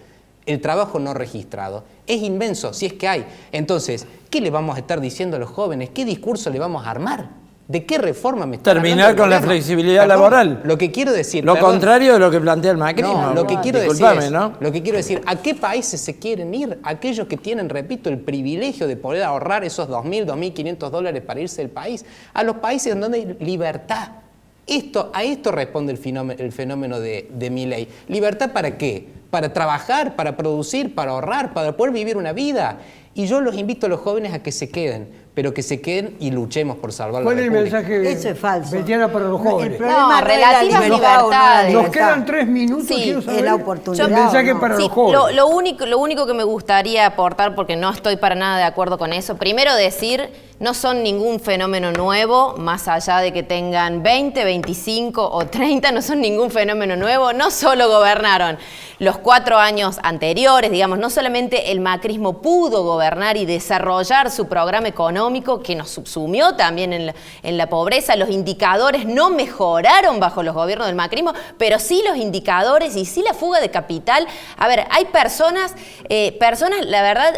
el trabajo no registrado, es inmenso, si es que hay. Entonces, ¿qué le vamos a estar diciendo a los jóvenes? ¿Qué discurso le vamos a armar? ¿De qué reforma me están hablando? Terminar con la flexibilidad laboral. Lo que quiero decir... Lo contrario de lo que plantea el macrismo. No, lo que quiero Disculpame, decir es, ¿no? Lo que quiero decir, ¿a qué países se quieren ir? Aquellos que tienen, repito, el privilegio de poder ahorrar esos $2.000, $2.500 para irse del país. A los países en donde hay libertad. A esto responde el fenómeno de Milei. ¿Libertad para qué? Para trabajar, para producir, para ahorrar, para poder vivir una vida. Y yo los invito a los jóvenes a que se queden, pero que se queden y luchemos por salvar la República. ¿Cuál es el mensaje, Eso es falso. Betiana, para los jóvenes? El problema no es la relativas libertad o no la libertades. Nos libertad. quedan 3 minutos, Sí, quiero saber es la oportunidad, el mensaje ¿no? para Sí, los jóvenes. lo único que me gustaría aportar, porque no estoy para nada de acuerdo con eso, primero decir, no son ningún fenómeno nuevo, más allá de que tengan 20, 25 o 30, no son ningún fenómeno nuevo, no solo gobernaron los 4 años anteriores, digamos, no solamente el macrismo pudo gobernar y desarrollar su programa económico, que nos subsumió también en la pobreza, los indicadores no mejoraron bajo los gobiernos del macrismo, pero sí los indicadores y sí la fuga de capital. A ver, hay personas, la verdad,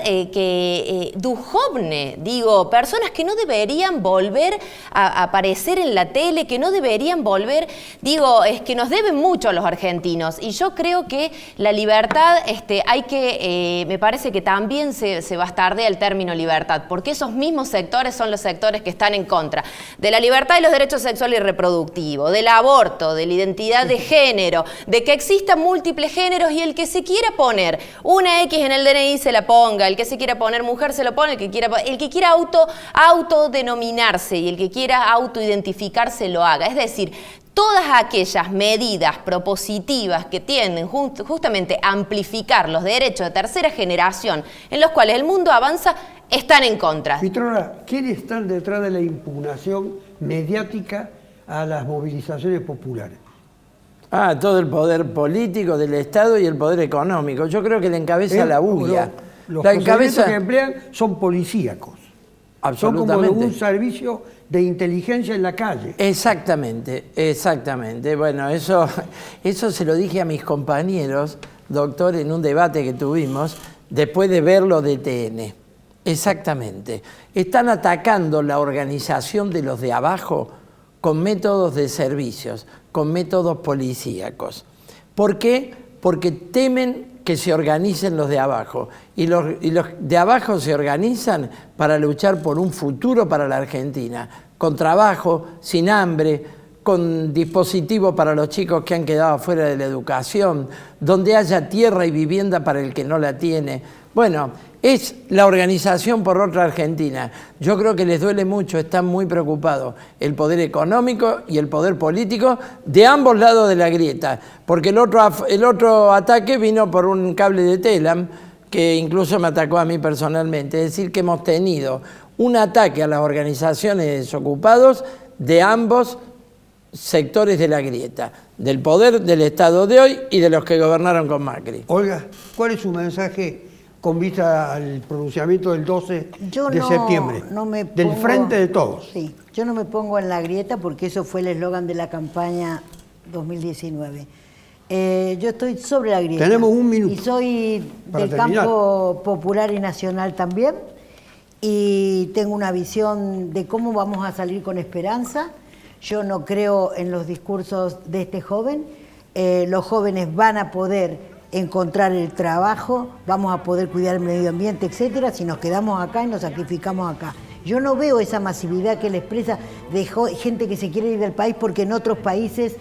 dujovne, digo, personas que no deberían volver a aparecer en la tele, que no deberían volver, digo, es que nos deben mucho a los argentinos, y yo creo que la libertad, hay que, me parece que también se bastardea el término libertad, porque esos mismos sectores son los sectores que están en contra de la libertad y los derechos sexuales y reproductivos, del aborto, de la identidad de género, de que existan múltiples géneros, y el que se quiera poner una X en el DNI se la ponga, el que se quiera poner mujer se lo pone, el que quiera autodenominarse y el que quiera autoidentificarse lo haga. Es decir, todas aquellas medidas propositivas que tienden justamente a amplificar los derechos de tercera generación en los cuales el mundo avanza, están en contra. Vitrona, ¿quiénes están detrás de la impugnación mediática a las movilizaciones populares? Todo el poder político del Estado y el poder económico. Yo creo que le encabeza la bulla. Los la procedimientos que emplean son policíacos. Absolutamente. Son como de un servicio de inteligencia en la calle. Exactamente, exactamente. Bueno, eso se lo dije a mis compañeros, doctor, en un debate que tuvimos después de verlo de TN. Exactamente. Están atacando la organización de los de abajo con métodos de servicios, con métodos policíacos. ¿Por qué? Porque temen que se organicen los de abajo. Y los de abajo se organizan para luchar por un futuro para la Argentina, con trabajo, sin hambre, con dispositivos para los chicos que han quedado fuera de la educación, donde haya tierra y vivienda para el que no la tiene. Bueno, es la organización por otra Argentina. Yo creo que les duele mucho, están muy preocupados el poder económico y el poder político de ambos lados de la grieta, porque el otro ataque vino por un cable de Telam, que incluso me atacó a mí personalmente. Es decir, que hemos tenido un ataque a las organizaciones de desocupados de ambos sectores de la grieta, del poder del Estado de hoy y de los que gobernaron con Macri. Olga, ¿cuál es su mensaje con vista al pronunciamiento del 12 Yo de septiembre, no me del pongo- Frente de Todos. Sí, yo no me pongo en la grieta porque eso fue el eslogan de la campaña 2019. Yo estoy sobre la grieta. Tenemos un minuto Y soy para del terminar. campo popular y nacional también. Y tengo una visión de cómo vamos a salir con esperanza. Yo no creo en los discursos de este joven. Los jóvenes van a poder encontrar el trabajo, vamos a poder cuidar el medio ambiente, etcétera, si nos quedamos acá y nos sacrificamos acá. Yo no veo esa masividad que él expresa de gente que se quiere ir del país porque en otros países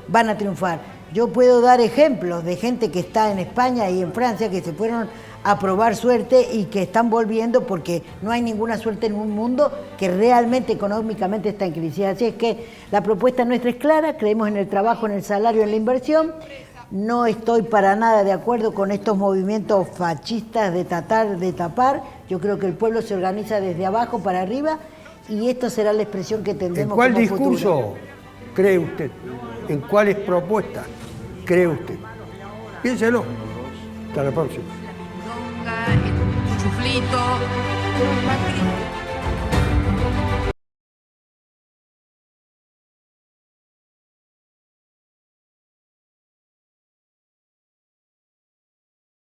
van a triunfar. Yo puedo dar ejemplos de gente que está en España y en Francia que se fueron a probar suerte y que están volviendo porque no hay ninguna suerte en un mundo que realmente económicamente está en crisis. Así es que la propuesta nuestra es clara, creemos en el trabajo, en el salario, en la inversión. No estoy para nada de acuerdo con estos movimientos fascistas de tratar de tapar. Yo creo que el pueblo se organiza desde abajo para arriba y esto será la expresión que ¿En tendremos cuál como discurso futuro. cree usted? ¿En cuáles propuestas cree usted? Piénselo. Hasta la próxima. El chuflito. Macri.